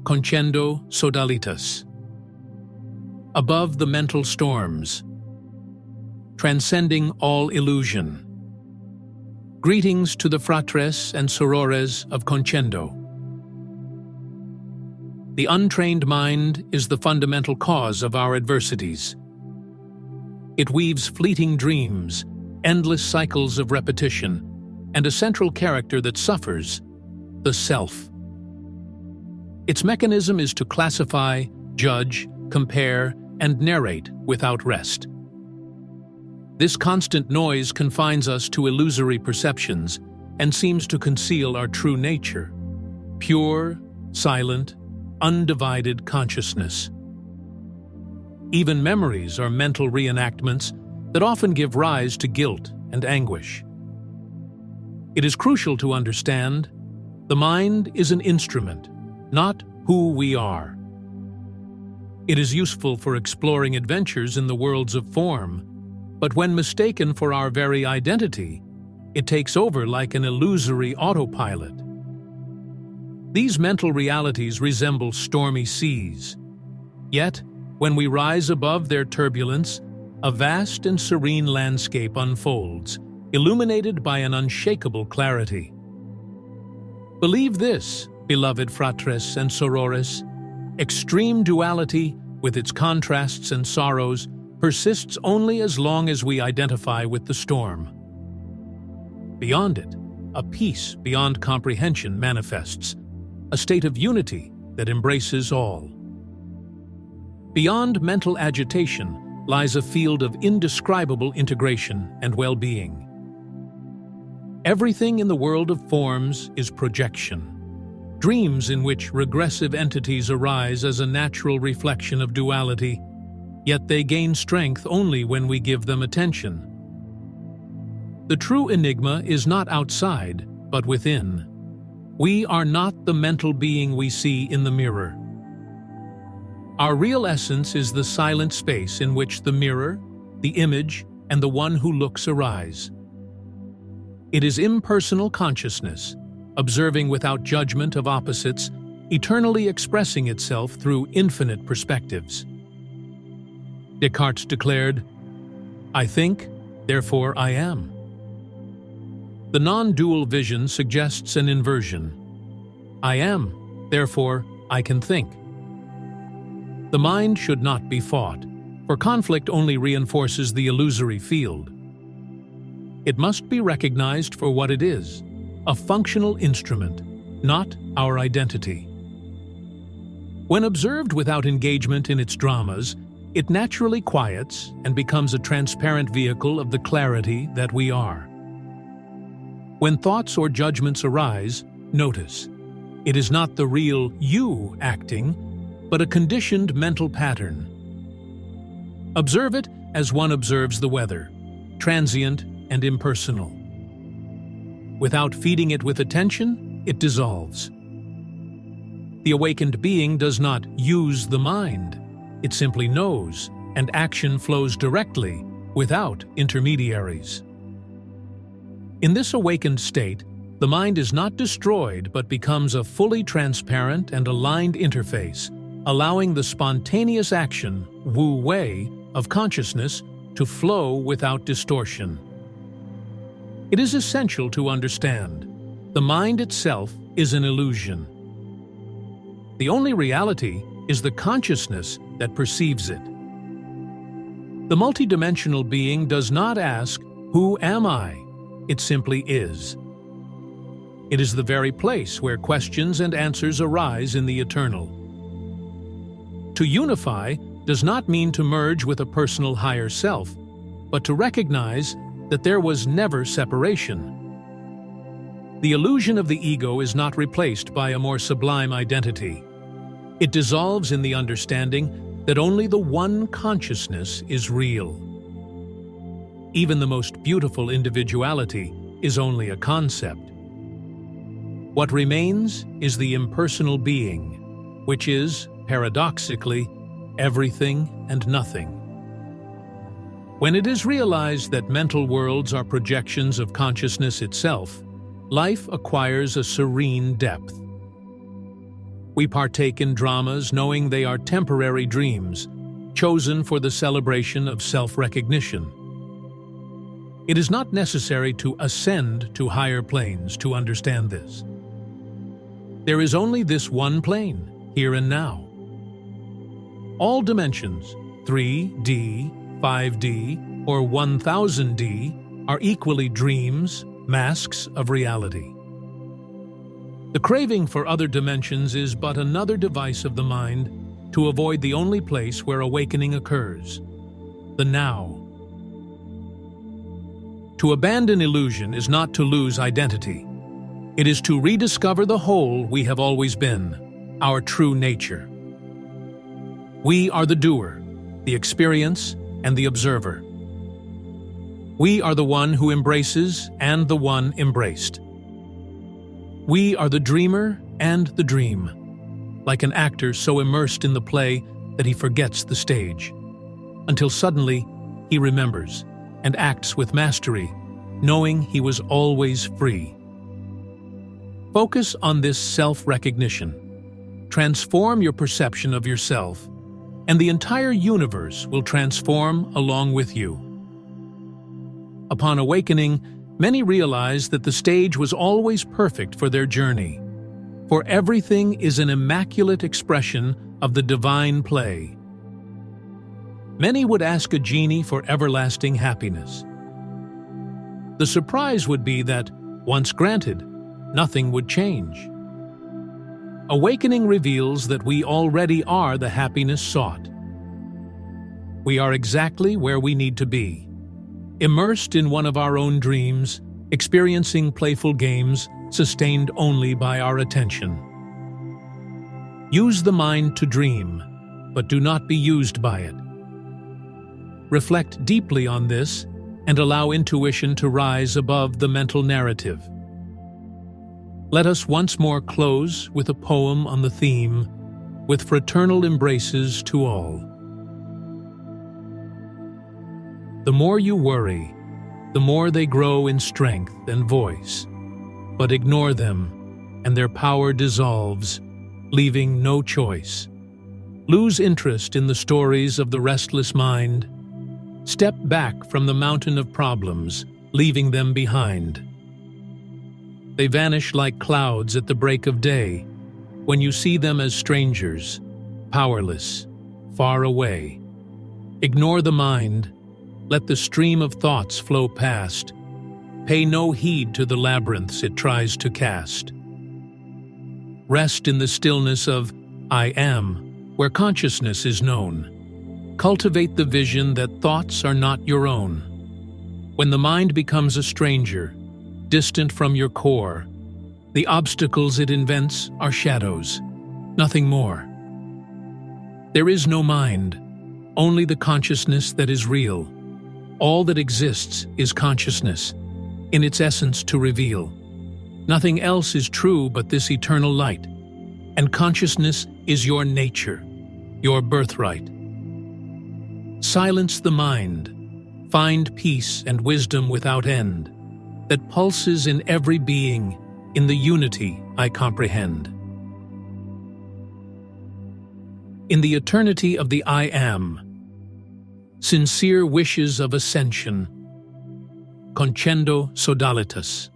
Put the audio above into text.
Conscendo Sodalitas. Above the mental storms. Transcending all illusion. Greetings to the fratres and sorores of Conscendo. The untrained mind is the fundamental cause of our adversities. It weaves fleeting dreams, endless cycles of repetition, and a central character that suffers, the self. Its mechanism is to classify, judge, compare, and narrate without rest. This constant noise confines us to illusory perceptions and seems to conceal our true nature, pure, silent, undivided consciousness. Even memories are mental reenactments that often give rise to guilt and anguish. It is crucial to understand the mind is an instrument, not who we are. It is useful for exploring adventures in the worlds of form, but when mistaken for our very identity, it takes over like an illusory autopilot. These mental realities resemble stormy seas. Yet, when we rise above their turbulence, a vast and serene landscape unfolds, illuminated by an unshakable clarity. Believe this, beloved fratres and sorores, extreme duality, with its contrasts and sorrows, persists only as long as we identify with the storm. Beyond it, a peace beyond comprehension manifests, a state of unity that embraces all. Beyond mental agitation lies a field of indescribable integration and well-being. Everything in the world of forms is projection, dreams in which regressive entities arise as a natural reflection of duality, yet they gain strength only when we give them attention. The true enigma is not outside, but within. We are not the mental being we see in the mirror. Our real essence is the silent space in which the mirror, the image, and the one who looks arise. It is impersonal consciousness, observing without judgment of opposites, eternally expressing itself through infinite perspectives. Descartes declared, "I think, therefore I am." The non-dual vision suggests an inversion. I am, therefore I can think. The mind should not be fought, for conflict only reinforces the illusory field. It must be recognized for what it is, a functional instrument, not our identity. When observed without engagement in its dramas, it naturally quiets and becomes a transparent vehicle of the clarity that we are. When thoughts or judgments arise, notice, it is not the real you acting, but a conditioned mental pattern. Observe it as one observes the weather, transient and impersonal. Without feeding it with attention, it dissolves. The awakened being does not use the mind. It simply knows, and action flows directly, without intermediaries. In this awakened state, the mind is not destroyed but becomes a fully transparent and aligned interface, allowing the spontaneous action, Wu Wei, of consciousness to flow without distortion. It is essential to understand, the mind itself is an illusion. The only reality is the consciousness that perceives it. The multidimensional being does not ask, "Who am I?" It simply is. It is the very place where questions and answers arise in the eternal. To unify does not mean to merge with a personal higher self, but to recognize that there was never separation. The illusion of the ego is not replaced by a more sublime identity. It dissolves in the understanding that only the one consciousness is real. Even the most beautiful individuality is only a concept. What remains is the impersonal being, which is, paradoxically, everything and nothing. When it is realized that mental worlds are projections of consciousness itself, life acquires a serene depth. We partake in dramas knowing they are temporary dreams, chosen for the celebration of self-recognition. It is not necessary to ascend to higher planes to understand this. There is only this one plane, here and now. All dimensions, 3D, 5D, or 1000D, are equally dreams, masks of reality. The craving for other dimensions is but another device of the mind to avoid the only place where awakening occurs, the now. To abandon illusion is not to lose identity. It is to rediscover the whole we have always been, our true nature. We are the doer, the experience, and the observer. We are the one who embraces and the one embraced. We are the dreamer and the dream, like an actor so immersed in the play that he forgets the stage, until suddenly he remembers and acts with mastery, knowing he was always free. Focus on this self-recognition. Transform your perception of yourself, and the entire universe will transform along with you. Upon awakening, many realize that the stage was always perfect for their journey, for everything is an immaculate expression of the divine play. Many would ask a genie for everlasting happiness. The surprise would be that, once granted, nothing would change. Awakening reveals that we already are the happiness sought. We are exactly where we need to be, immersed in one of our own dreams, experiencing playful games sustained only by our attention. Use the mind to dream, but do not be used by it. Reflect deeply on this and allow intuition to rise above the mental narrative. Let us once more close with a poem on the theme, with fraternal embraces to all. The more you worry, the more they grow in strength and voice. But ignore them, and their power dissolves, leaving no choice. Lose interest in the stories of the restless mind. Step back from the mountain of problems, leaving them behind. They vanish like clouds at the break of day, when you see them as strangers, powerless, far away. Ignore the mind. Let the stream of thoughts flow past. Pay no heed to the labyrinths it tries to cast. Rest in the stillness of I am, where consciousness is known. Cultivate the vision that thoughts are not your own. When the mind becomes a stranger, distant from your core, the obstacles it invents are shadows, nothing more. There is no mind, only the consciousness that is real. All that exists is consciousness, in its essence to reveal. Nothing else is true but this eternal light, and consciousness is your nature, your birthright. Silence the mind, find peace and wisdom without end, that pulses in every being, in the unity I comprehend. In the eternity of the I am, sincere wishes of ascension. Conscendo Sodalitas.